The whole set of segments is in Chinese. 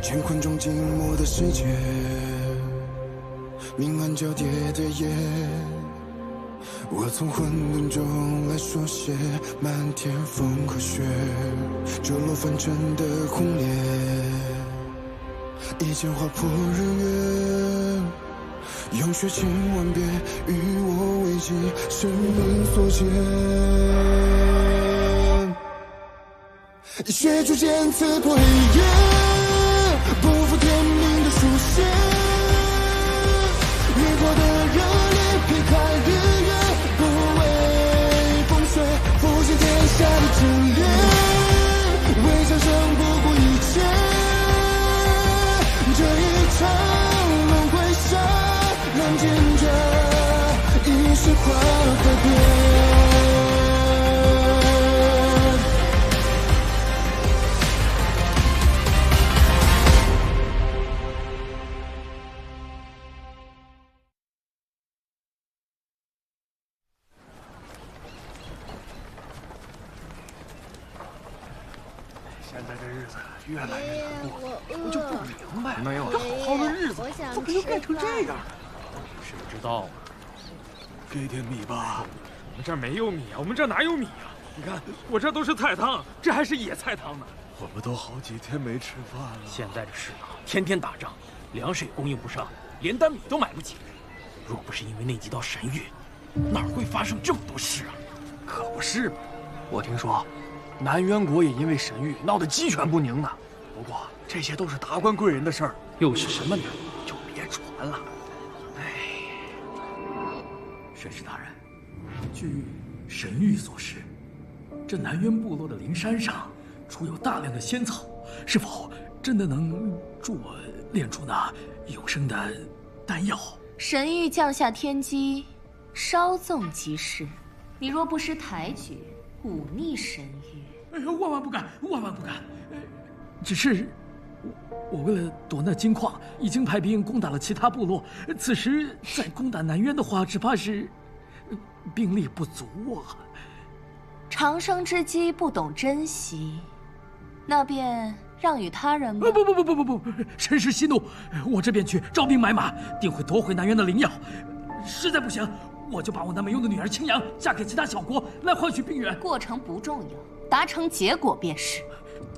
乾坤中静默的世界，明暗交叠的夜，我从混沌中来书写漫天风和雪，折落凡尘的红莲，一剑划破日月，用血千万遍与我为己，生命所见。以血铸剑刺破黑夜，不负天命的书写，越过的热烈，劈开日月，不畏风雪，复兴天下的真烈，为战胜不顾一切，这一场轮回下，让见证一世化改变。现在这日子越来越难过，我就不明白，没有这好好的日子怎么就变成这样？谁知道啊？给点米吧。我们这儿没有米啊，我们这儿哪有米啊？你看，我这都是菜汤，这还是野菜汤呢。我们都好几天没吃饭了。现在这世道，天天打仗，粮食也供应不上，连担米都买不起。若不是因为那几道神谕，哪会发生这么多事啊？可不是嘛！我听说，南渊国也因为神谕闹得鸡犬不宁呢。不过这些都是达官贵人的事儿，又是什么呢？就别传了。神使大人，据神谕所示，这南渊部落的灵山上储有大量的仙草，是否真的能助我炼出那永生的丹药？神谕降下天机，稍纵即逝。你若不识抬举，忤逆神谕，万万不敢，万万不敢。只是我为了夺那金矿，已经派兵攻打了其他部落。此时再攻打南渊的话，只怕是兵力不足啊。长生之机不懂珍惜，那便让与他人吧。不，神师息怒，我这便去招兵买马，定会夺回南渊的灵药。实在不行，我就把我那没用的女儿青阳嫁给其他小国，来换取兵源。过程不重要，达成结果便是。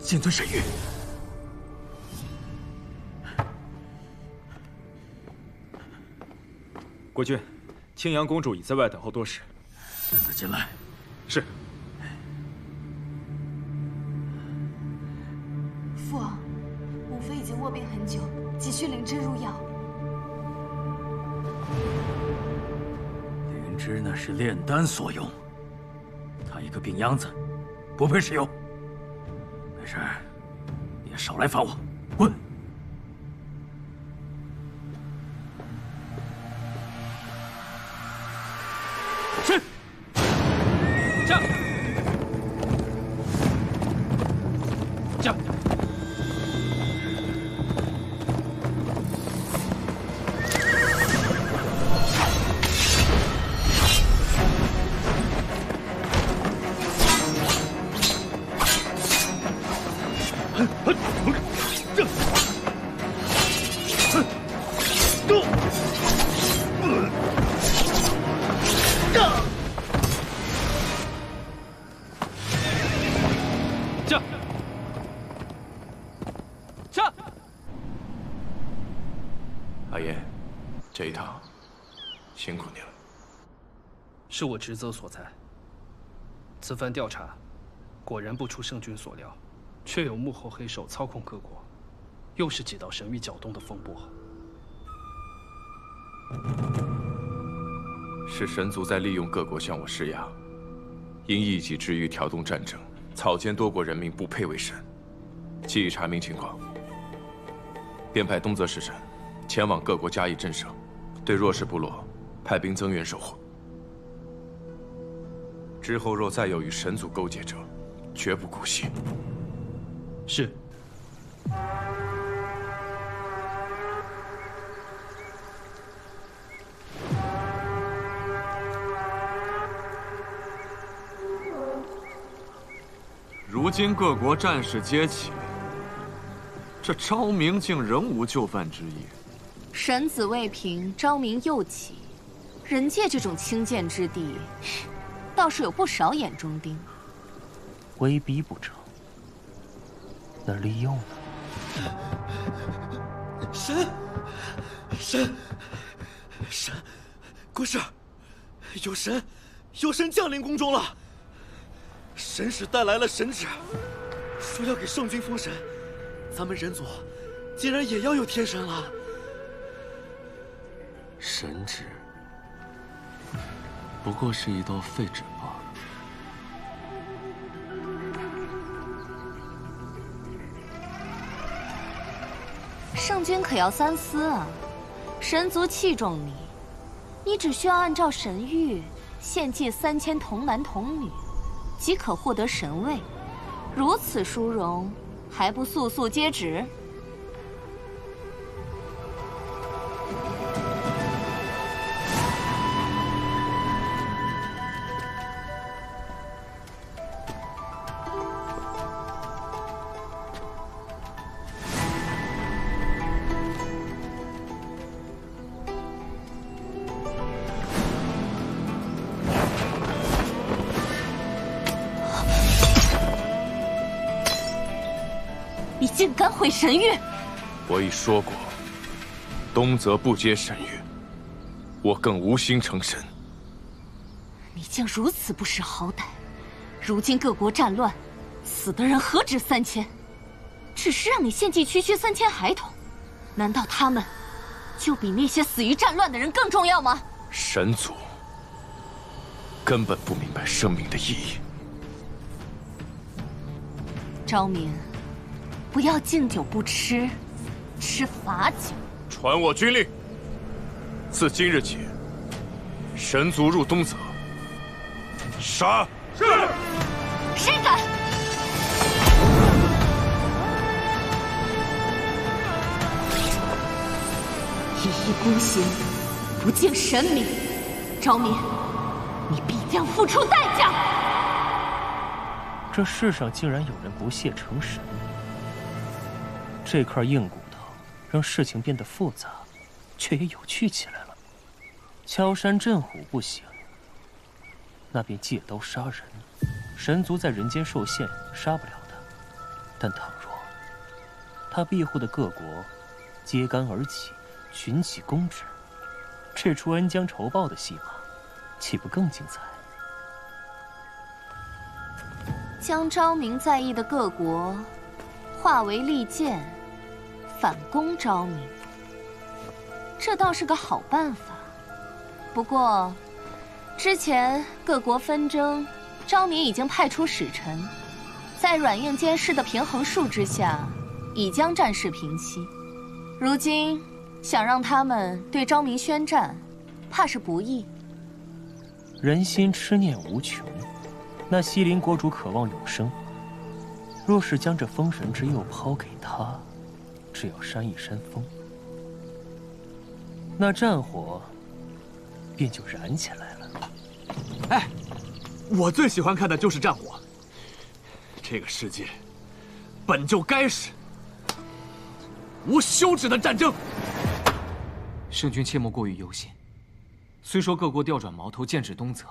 谨遵神谕。国君，青阳公主已在外等候多时。让她进来。是。父王，母妃已经卧病很久，急需灵芝入药。灵芝那是炼丹所用，她一个病秧子，不配使用。没事，你也少来烦我，滚！是。驾。驾。阿言，这一趟辛苦你了。是我职责所在。此番调查，果然不出圣君所料，确有幕后黑手操控各国，又是几道神谕搅动的风波。是神族在利用各国向我施压，因一己之欲挑动战争，草菅多国人民不配为神。既已查明情况，便派东泽使臣前往各国加以震慑，对弱势部落派兵增援守护。之后若再有与神族勾结者，绝不姑息。是。如今各国战事皆起，这昭明竟仍无就范之意。神子未平，昭明又起。人界这种清贱之地，倒是有不少眼中钉。威逼不成，那利用呢？神，国师，有神降临宫中了。神使带来了神旨，说要给圣君封神，咱们人族竟然也要有天神了。神旨不过是一道废纸罢了。圣君可要三思啊！神族器重你，你只需要按照神谕献祭3000童男童女，即可获得神位。如此殊荣，还不速速接旨？你竟敢毁神谕！我已说过，东泽不接神谕，我更无心成神。你竟如此不识好歹！如今各国战乱，死的人何止3000，只是让你献祭区区3000孩童，难道他们就比那些死于战乱的人更重要吗？神族根本不明白生命的意义。昭明，不要敬酒不吃，吃罚酒。传我军令，自今日起，神族入东泽，杀！是。谁敢？一意孤行，不敬神明，昭明，你必将付出代价。这世上竟然有人不屑成神，这块硬骨头让事情变得复杂，却也有趣起来了。敲山震虎不行，那便借刀杀人。神族在人间受限，杀不了他，但倘若他庇护的各国揭竿而起，群起攻之，这出恩将仇报的戏码，岂不更精彩？将昭明在意的各国化为利剑，反攻昭明，这倒是个好办法。不过，之前各国纷争，昭明已经派出使臣，在软硬兼施的平衡术之下，已将战事平息。如今想让他们对昭明宣战，怕是不易。人心痴念无穷，那西陵国主渴望永生，若是将这封神之佑抛给他，只要扇一扇风，那战火便就燃起来了。哎，我最喜欢看的就是战火。这个世界本就该是无休止的战争。圣君切莫过于忧心。虽说各国调转矛头剑指东泽，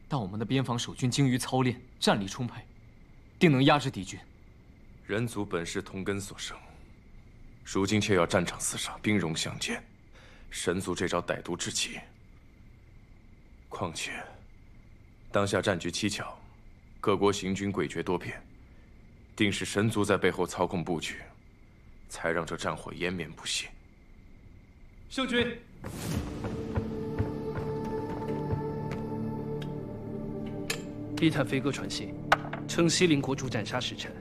但我们的边防守军精于操练，战力充沛，定能压制敌军。人族本是同根所生，如今却要战场厮杀，兵戎相见，神族这招歹毒至极。况且，当下战局蹊跷，各国行军诡谲多变，定是神族在背后操控布局，才让这战火延绵不息。圣君，密探飞鸽传信，称西陵国主斩杀使臣，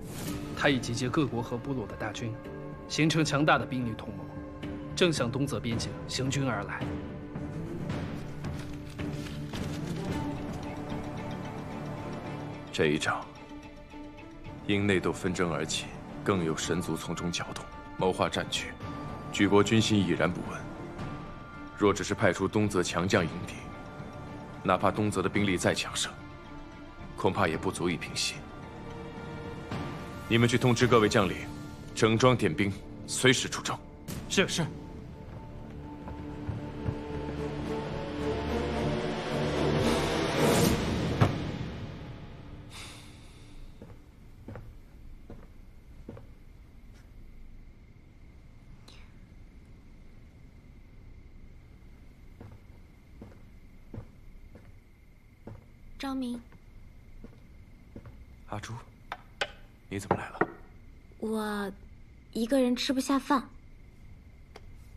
他已集结各国和部落的大军，形成强大的兵力同盟，正向东泽边境行军而来。这一仗因内斗纷争而起，更有神族从中搅动，谋划战局，举国军心已然不稳。若只是派出东泽强将迎敌，哪怕东泽的兵力再强盛，恐怕也不足以平息。你们去通知各位将领，整装点兵，随时出征。是是。张明，阿朱，你怎么来了？我一个人吃不下饭，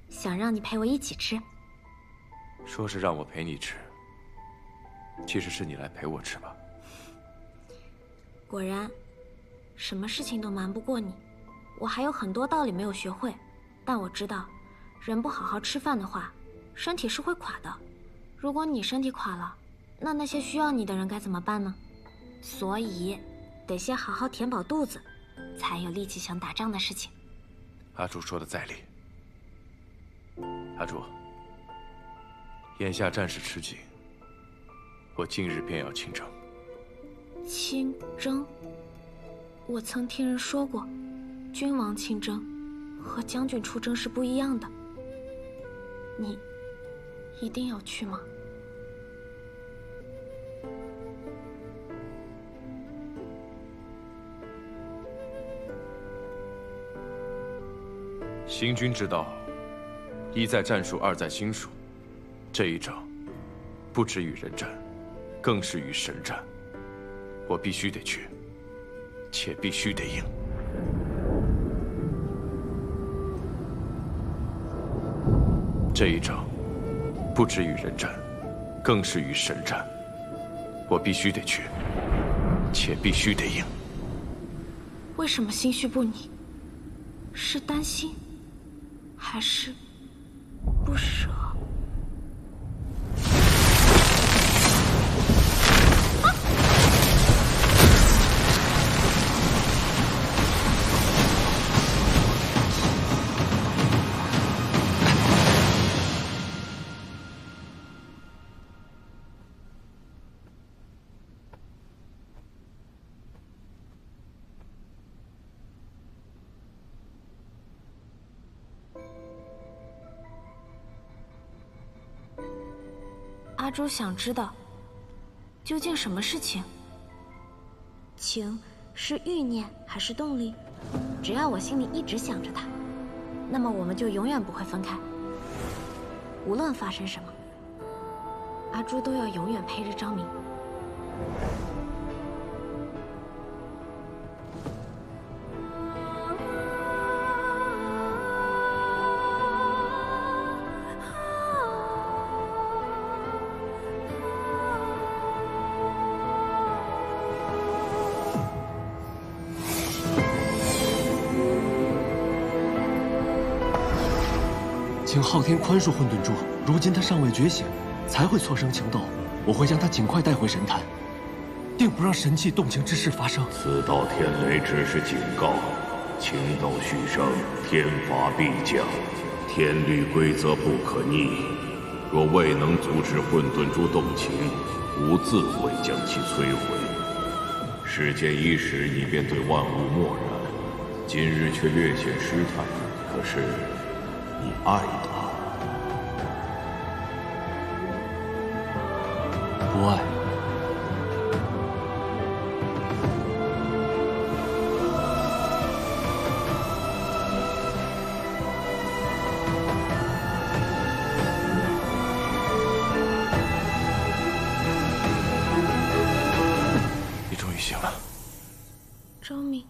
想让你陪我一起吃。说是让我陪你吃，其实是你来陪我吃吧。果然，什么事情都瞒不过你。我还有很多道理没有学会，但我知道，人不好好吃饭的话，身体是会垮的。如果你身体垮了，那些需要你的人该怎么办呢？所以，得先好好填饱肚子，才有力气想打仗的事情。阿朱说的在理。阿朱，眼下战事吃紧，我今日便要亲征。亲征？我曾听人说过，君王亲征和将军出征是不一样的。你一定要去吗？行军之道，一在战术，二在心术。这一仗，不止与人战，更是与神战。我必须得去，且必须得赢。这一仗，不止与人战，更是与神战。我必须得去，且必须得赢。为什么心绪不宁？是担心？还是不舍？阿朱想知道，究竟什么是情？情是欲念还是动力？只要我心里一直想着他，那么我们就永远不会分开。无论发生什么，阿朱都要永远陪着张明。请昊天宽恕混沌珠，如今他尚未觉醒，才会错生情斗。我会将他尽快带回神坛，定不让神器动情之事发生。此道天雷只是警告，情斗续生，天罚必降，天律规则不可逆。若未能阻止混沌珠动情，吾自会将其摧毁。世间伊始，你便对万物漠然，今日却略显失态。可是你爱他？不爱。你终于醒了。张明。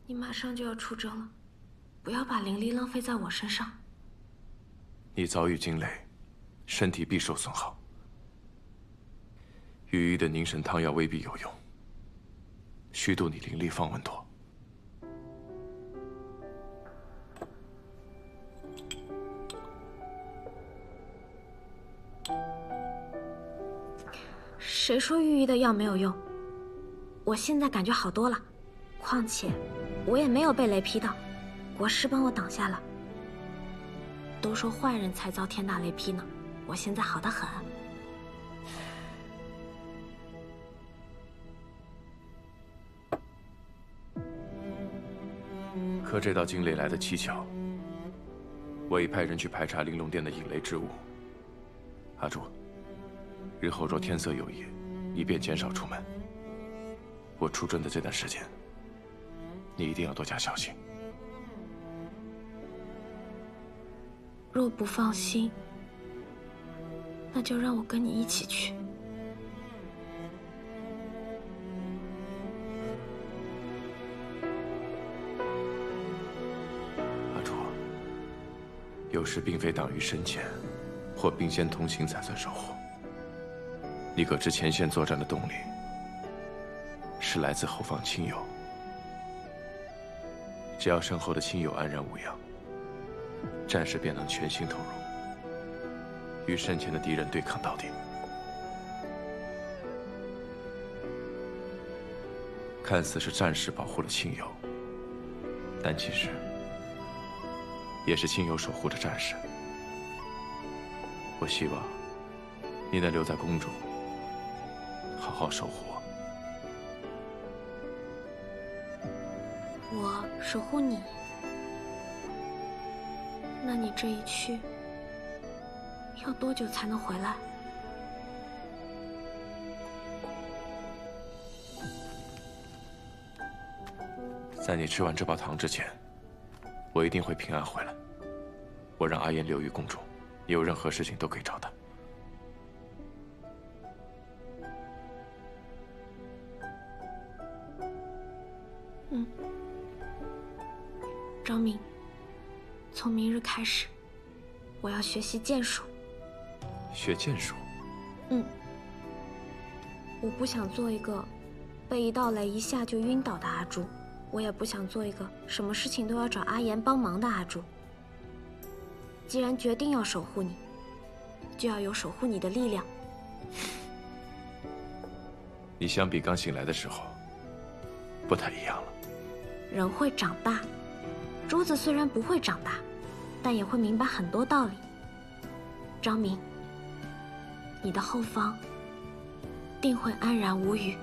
你马上就要出征了，不要把灵力浪费在我身上。你早已惊雷，身体必受损耗。羽翼的凝神汤药未必有用，虚度你灵力方稳妥。谁说御医的药没有用？我现在感觉好多了，况且我也没有被雷劈到，国师帮我挡下了。都说坏人才遭天大雷劈呢，我现在好得很。可这道惊雷来得蹊跷，我已派人去排查玲珑殿的引雷之物。阿朱，日后若天色有异，以便减少出门，我出征的这段时间，你一定要多加小心。若不放心，那就让我跟你一起去。阿朱，有时并非党羽深浅，或并肩同行才算守护。你可知前线作战的动力，是来自后方亲友。只要身后的亲友安然无恙，战士便能全心投入，与身前的敌人对抗到底。看似是战士保护了亲友，但其实也是亲友守护着战士。我希望你能留在宫中，好好守护我。我守护你，那你这一去要多久才能回来？在你吃完这包糖之前，我一定会平安回来。我让阿言留于宫中，你有任何事情都可以找他。张明，从明日开始，我要学习剑术。学剑术？我不想做一个被一道雷一下就晕倒的阿朱，我也不想做一个什么事情都要找阿言帮忙的阿朱。既然决定要守护你，就要有守护你的力量。你相比刚醒来的时候，不太一样了。人会长大，珠子虽然不会长大，但也会明白很多道理。张明，你的后方定会安然无虞。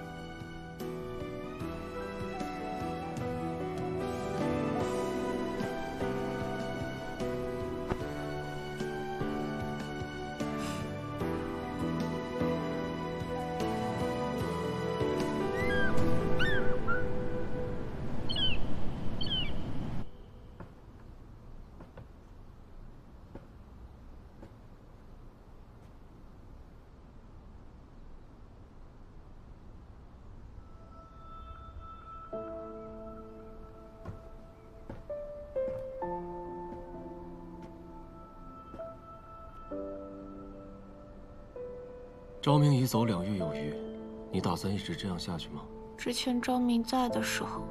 昭明已走2月有余，你打算一直这样下去吗？之前昭明在的时候，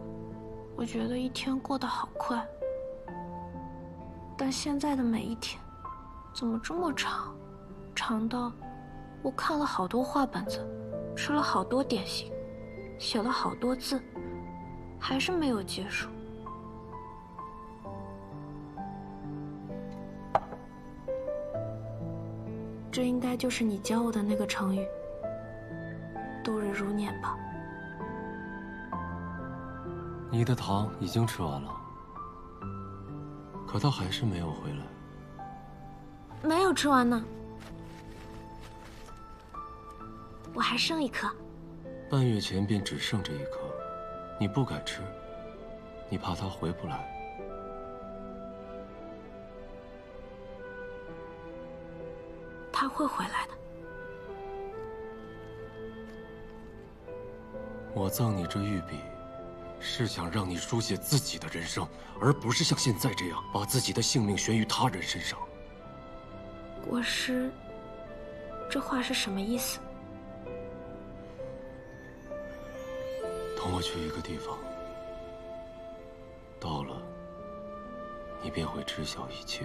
我觉得一天过得好快，但现在的每一天，怎么这么长？长到我看了好多画本子，吃了好多点心，写了好多字，还是没有结束。这应该就是你教我的那个成语“度日如年”吧？你的糖已经吃完了，可他还是没有回来。没有吃完呢，我还剩1颗。半月前便只剩这1颗，你不敢吃，你怕他回不来。他会回来的。我赠你这玉笔，是想让你书写自己的人生，而不是像现在这样把自己的性命悬于他人身上。国师，这话是什么意思？同我去一个地方，到了，你便会知晓一切。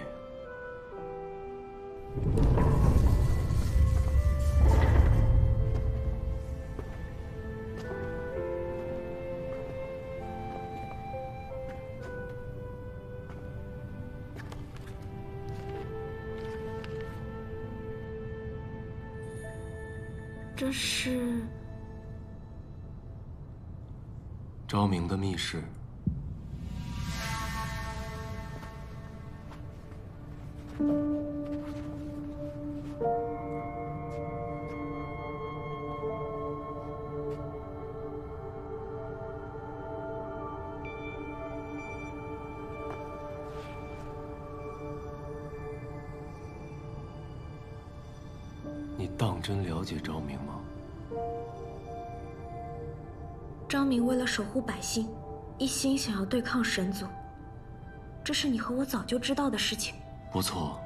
这是昭明的密室。当真了解昭明吗？昭明为了守护百姓，一心想要对抗神族，这是你和我早就知道的事情。不错，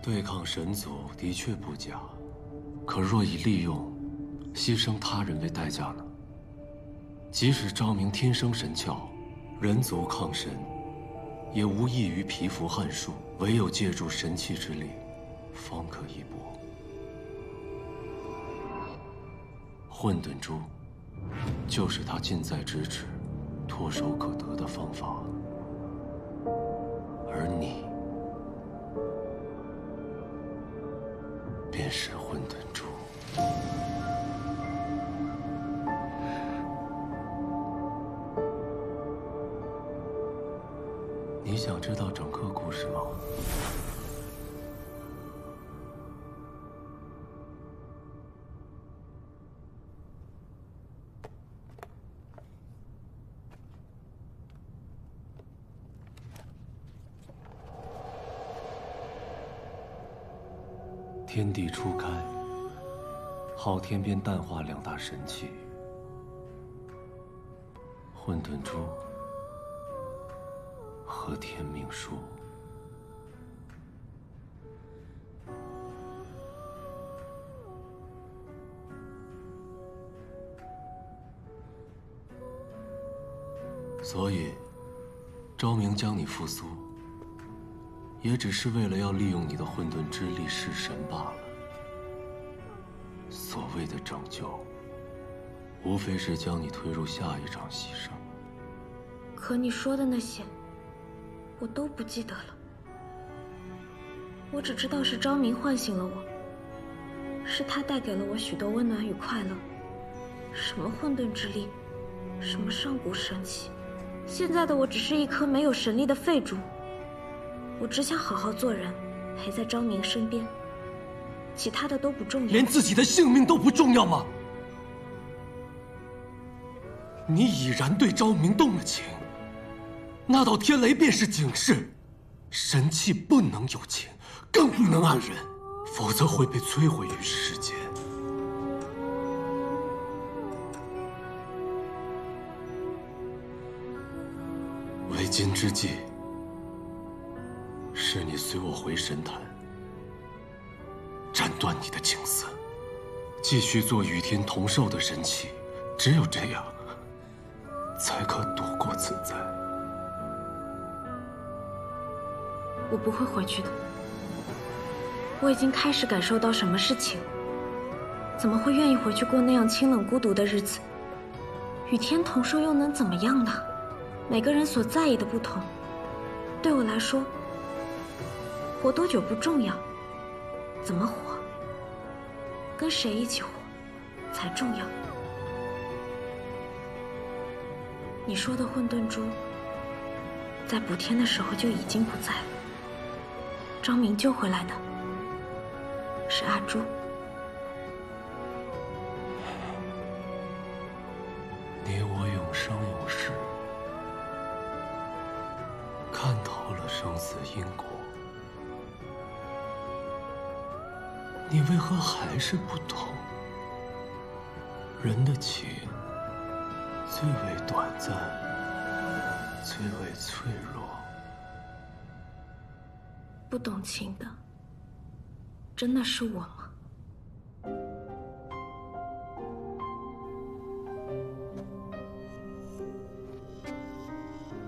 对抗神族的确不假，可若以利用、牺牲他人为代价呢？即使昭明天生神窍，人族抗神，也无异于蚍蜉撼树，唯有借助神器之力，方可一搏。混沌珠，就是他近在咫尺、唾手可得的方法。而你，便是混沌珠。你想知道整个故事吗？天地初开，昊天便淡化两大神器——混沌珠和天命书。所以，昭明将你复苏，也只是为了要利用你的混沌之力弑神罢了。所谓的拯救，无非是将你推入下一场牺牲。可你说的那些，我都不记得了。我只知道是昭明唤醒了我，是他带给了我许多温暖与快乐。什么混沌之力，什么上古神器，现在的我只是一颗没有神力的废珠。我只想好好做人，陪在昭明身边，其他的都不重要。连自己的性命都不重要吗？你已然对昭明动了情，那道天雷便是警示，神器不能有情，更不能暗人，否则会被摧毁于世间。为今之计，是你随我回神坛，斩断你的情丝，继续做与天同寿的神器。只有这样，才可度过此灾。我不会回去的。我已经开始感受到什么是情，怎么会愿意回去过那样清冷孤独的日子？与天同寿又能怎么样呢？每个人所在意的不同，对我来说，活多久不重要，怎么活，跟谁一起活才重要。你说的混沌珠，在补天的时候就已经不在了。昭明救回来的是阿朱。你我永生永世，看透了生死因果，你为何还是不懂？人的情最为短暂，最为脆弱。不懂情的，真的是我吗？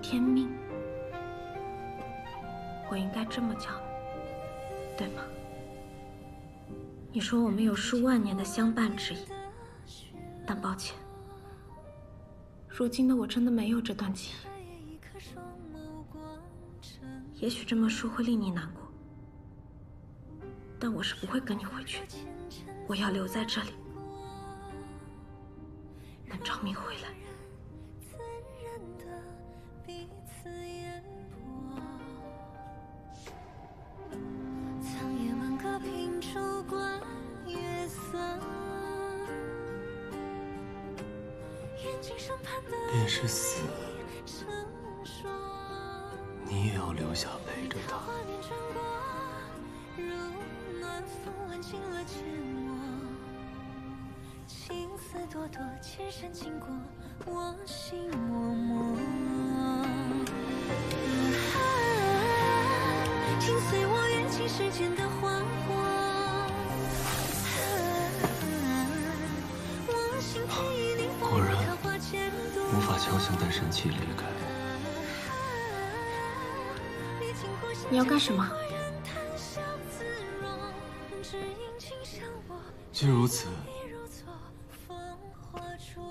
天命，我应该这么叫，对吗？你说我们有数万年的相伴之意，但抱歉，如今的我真的没有这段记忆。也许这么说会令你难过，但我是不会跟你回去的。我要留在这里，等昭明回来。便是死，你也要留下陪着他。朵朵，千山经过我心默默。请随我阅尽世间的花火。我心田已凌风刻画前途。无法强行带神器离开。你要干什么？既如此，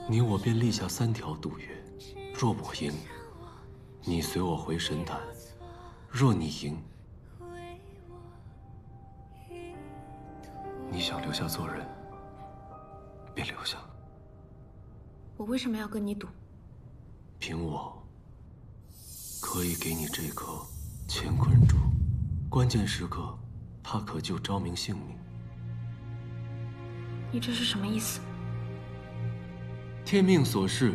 你我便立下3条赌约：若我赢，你随我回神坛；若你赢，你想留下做人，便留下。我为什么要跟你赌？凭我，可以给你这颗乾坤珠，关键时刻，它可救昭明性命。你这是什么意思？天命所示，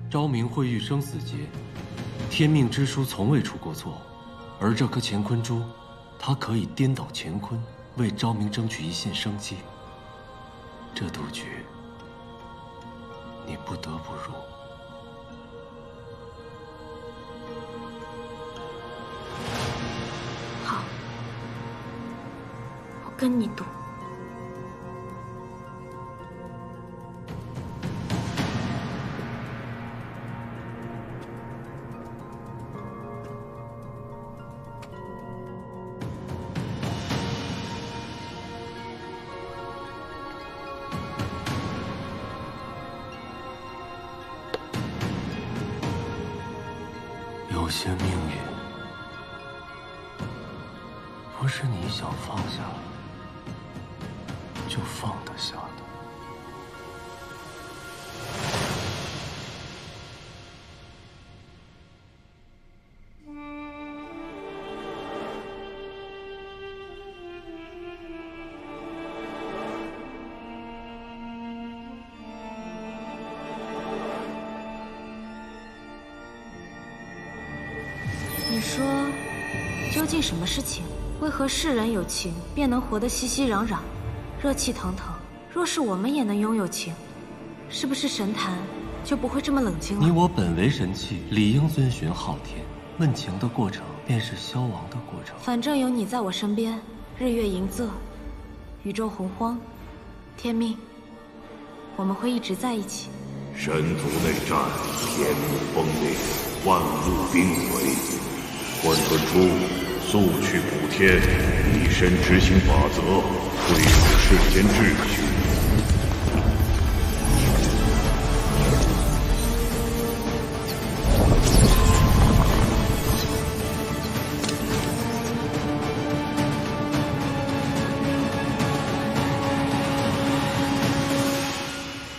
昭明会遇生死劫，天命之书从未出过错，而这颗乾坤珠，它可以颠倒乾坤，为昭明争取一线生机。这赌局，你不得不入。好，我跟你赌。有些命运，不是你想放下就放得下的。你说，究竟什么是情？为何世人有情便能活得熙熙攘攘、热气腾腾？若是我们也能拥有情，是不是神坛就不会这么冷静了？你我本为神器，理应遵循昊天。问情的过程，便是消亡的过程。反正有你在我身边，日月盈仄，宇宙洪荒，天命，我们会一直在一起。神族内战，天幕崩裂，万物冰毁。混沌珠，速去补天，以身执行法则，恢复世间秩序。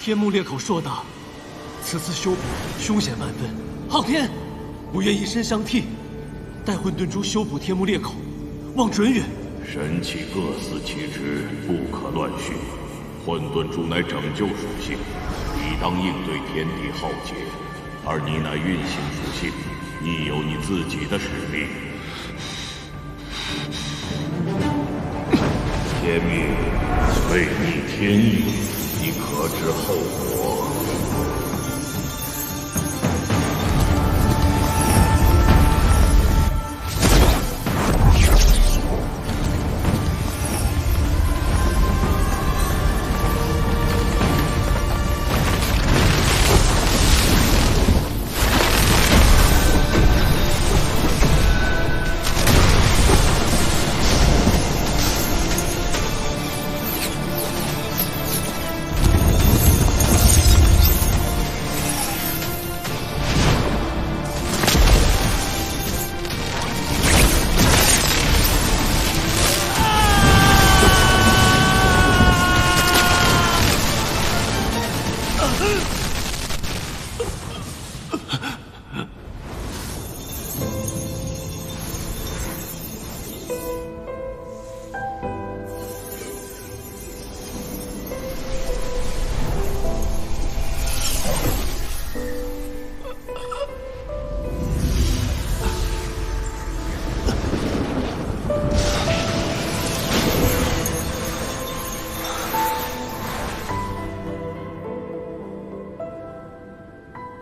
天幕裂口硕大，此次修补凶险万分。昊天，我愿以身相替，待混沌珠修补天幕裂口，望准允。神器各司其职，不可乱序。混沌珠乃拯救属性，理当应对天地浩劫；而你乃运行属性，你有你自己的使命。天命违逆天意，你可知后果？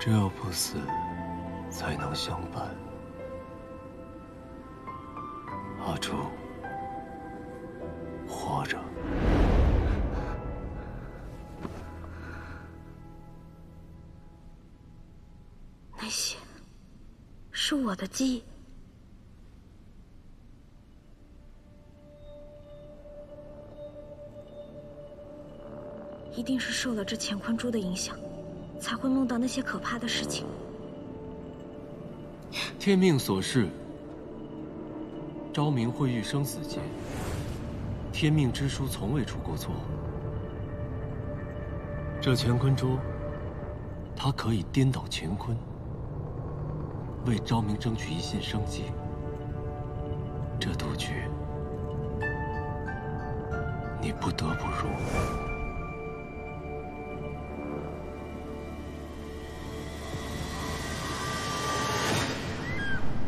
只有不死，才能相伴。阿朱，活着。那些是我的记忆。一定是受了这乾坤珠的影响，才会梦到那些可怕的事情。天命所示，昭明会遇生死劫。天命之书从未出过错。这乾坤珠，它可以颠倒乾坤，为昭明争取一线生机。这赌局，你不得不入。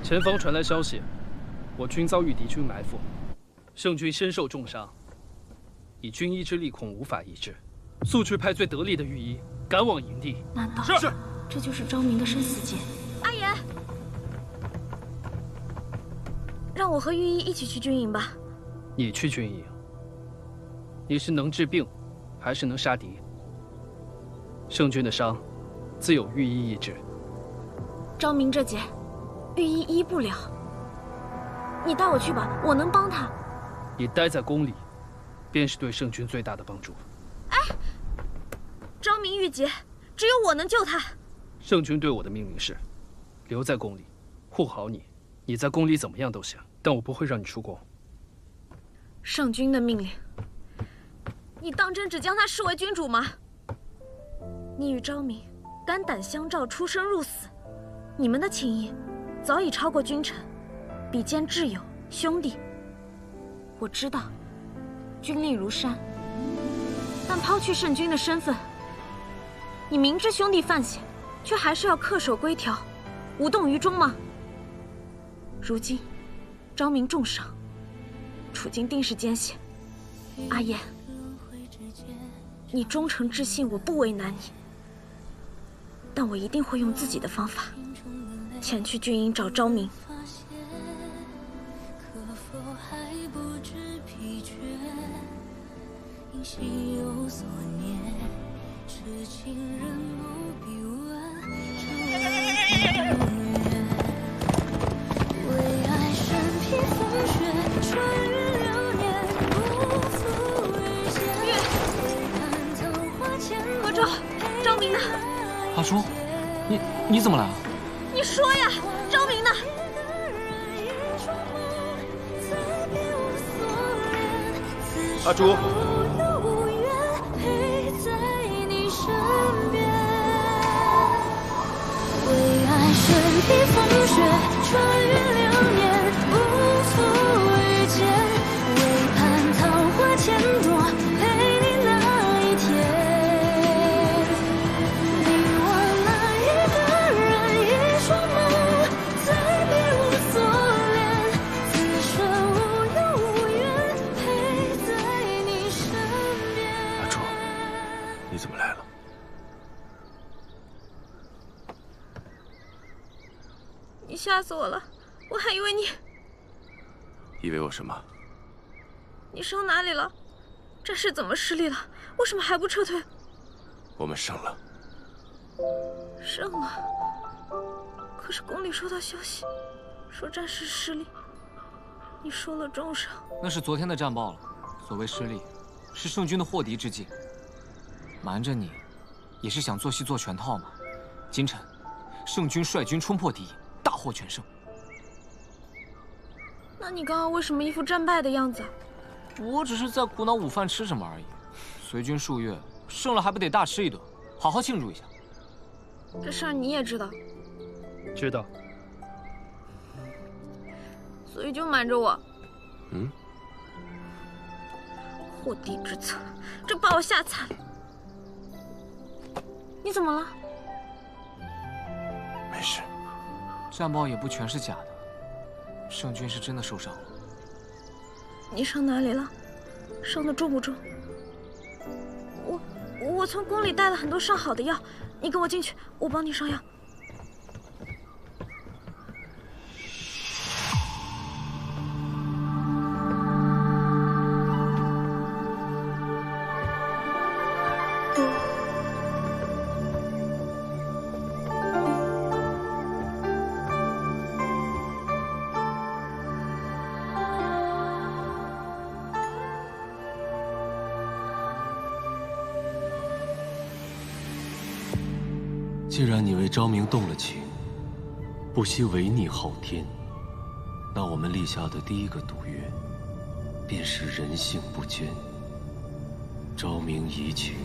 前方传来消息，我军遭遇敌军埋伏，圣军身受重伤，以军医之力恐无法医治，速去派最得力的御医赶往营地。难道是？这就是昭明的生死劫？阿言，让我和御医一起去军营吧。你去军营？你是能治病，还是能杀敌？圣军的伤，自有御医医治。昭明这劫，御医医不了。你带我去吧，我能帮他。你待在宫里，便是对圣军最大的帮助。哎，昭明遇劫，只有我能救他。圣军对我的命令是，留在宫里，护好你。你在宫里怎么样都行，但我不会让你出宫。圣军的命令，你当真只将他视为君主吗？你与昭明肝胆相照，出生入死，你们的情谊早已超过君臣，比肩挚友兄弟。我知道，君力如山，但抛去圣君的身份，你明知兄弟犯险，却还是要恪守规条，无动于衷吗？如今，昭明重伤，处境定是艰险。阿言，你忠诚至信，我不为难你，但我一定会用自己的方法前去军营找昭明。心有所念，痴情人不必问，为爱身披风雪，穿越流年，不负遇见。何周，昭明呢？阿朱，你怎么来了？你说呀，昭明呢？阿朱。身披风雪，穿越流年，不负遇见。唯盼桃花千朵，陪你那一天。你我那一个人，一双梦，再别无所恋。此生无忧无怨，陪在你身边。阿朱，你怎么来了？你吓死我了，我还以为你……以为我什么？你伤哪里了？战事怎么失利了？为什么还不撤退？我们胜了。胜了？可是宫里收到消息，说战事失利，你受了重伤。那是昨天的战报了。所谓失利，是圣军的祸敌之计。瞒着你，也是想做戏做全套嘛。今晨，圣军率军冲破敌营，大获全胜。那你刚刚为什么一副战败的样子？我只是在苦恼午饭吃什么而已。随军数月，胜了还不得大吃一顿，好好庆祝一下。这事儿你也知道？知道。所以就瞒着我。嗯。祸敌之策，这把我吓惨了。你怎么了？没事。战报也不全是假的，圣军是真的受伤了。你伤哪里了？伤得重不重？我从宫里带了很多上好的药，你跟我进去，我帮你上药。既然你为昭明动了情，不惜违逆昊天，那我们立下的第一个赌约，便是人性不坚。昭明移情。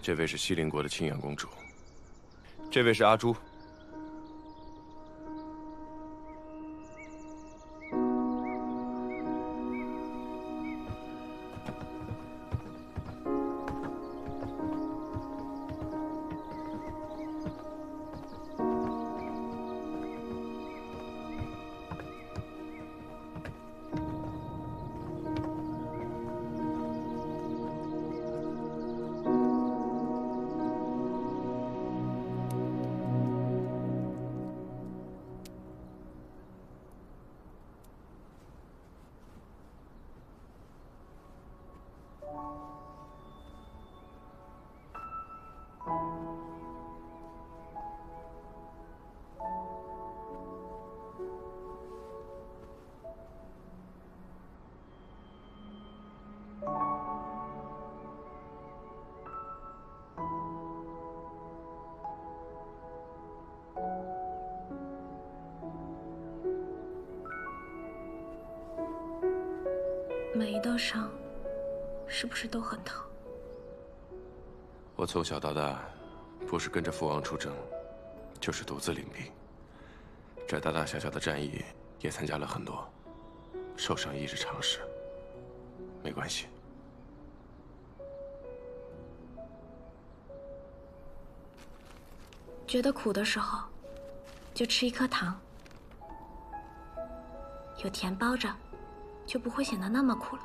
这位是西陵国的清阳公主，这位是阿朱。每一道伤，是不是都很疼？我从小到大，不是跟着父王出征，就是独自领兵。这大大小小的战役也参加了很多，受伤亦是常事，没关系。觉得苦的时候，就吃一颗糖，有甜包着，就不会显得那么苦了。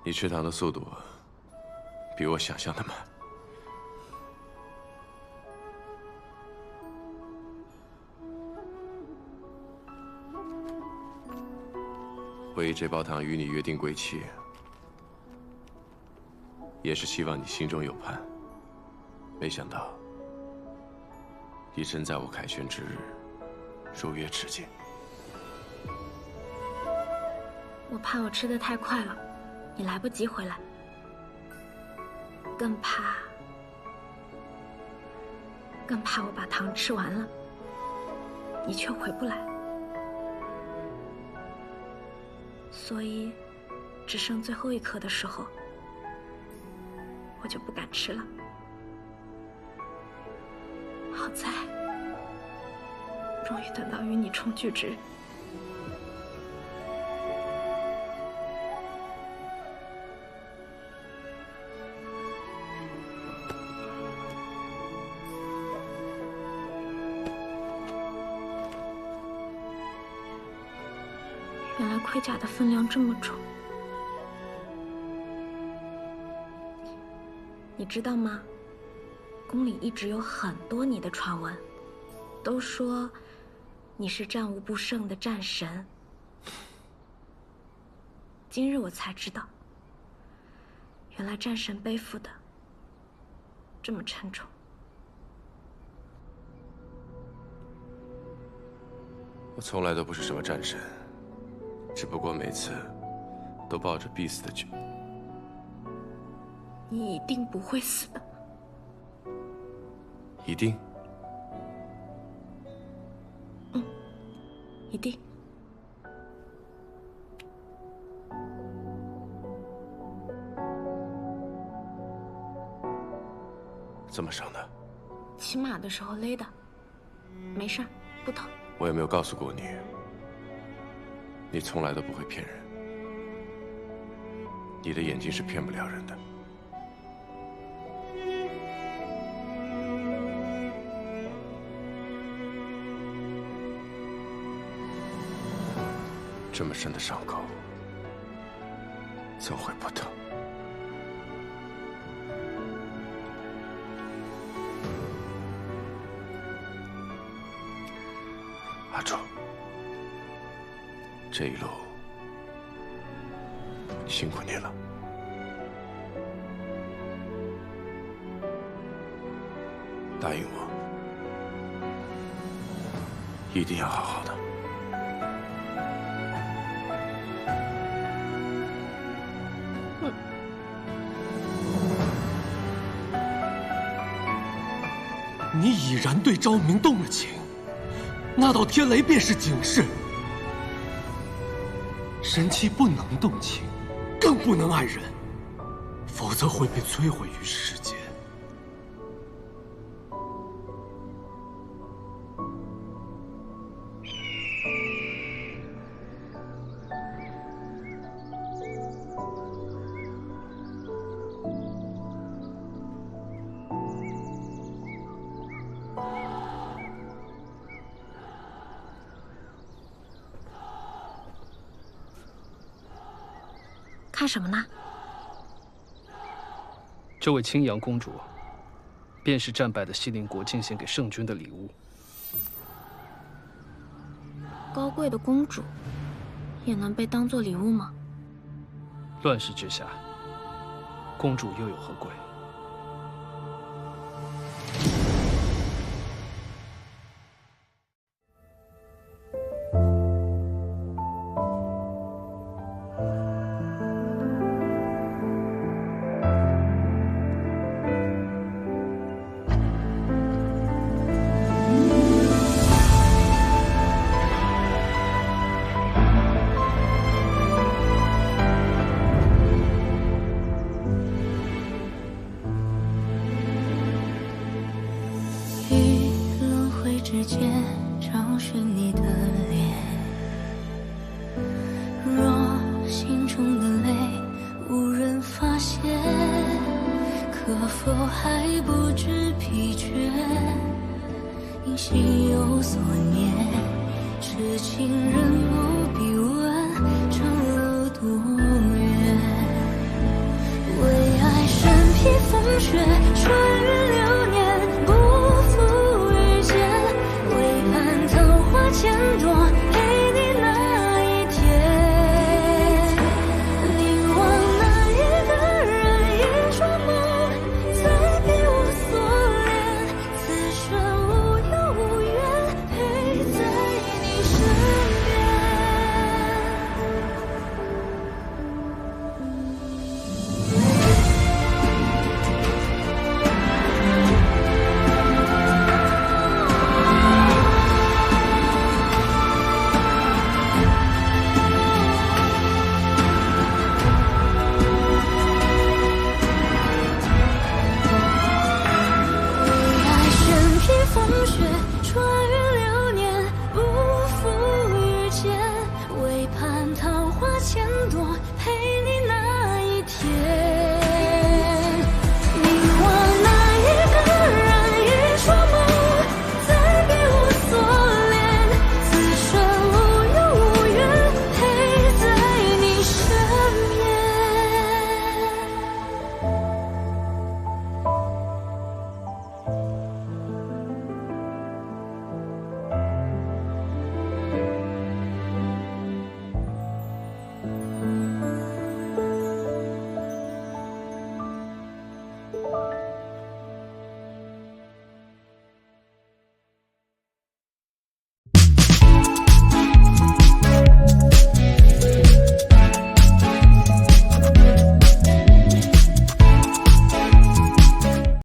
你吃糖的速度，比我想象的慢。我以这包糖与你约定归期，也是希望你心中有盼。没想到，你真在我凯旋之日，如约至今。我怕我吃得太快了，你来不及回来，更怕我把糖吃完了，你却回不来，所以只剩最后一颗的时候，我就不敢吃了。好在，终于等到与你重聚之日。原来盔甲的分量这么重，你知道吗？宫里一直有很多你的传闻，都说你是战无不胜的战神。今日我才知道，原来战神背负的这么沉重。我从来都不是什么战神，只不过每次都抱着必死的决。你一定不会死的。一定？一定。怎么伤的？骑马的时候勒的，没事儿，不疼。我有没有告诉过你？你从来都不会骗人，你的眼睛是骗不了人的。这么深的伤口，怎会不疼？阿楚，这一路辛苦你了。答应我，一定要好好的。你已然对昭明动了情，那道天雷便是警示。神妻不能动情，更不能爱人，否则会被摧毁于世间。看什么呢？这位青阳公主，便是战败的西陵国进献给圣君的礼物。高贵的公主，也能被当作礼物吗？乱世之下，公主又有何贵？之间找寻你的脸，若心中的泪无人发现，可否还不知疲倦？因心有所念，痴情人不必问长路多远，为爱身披风雪，穿越。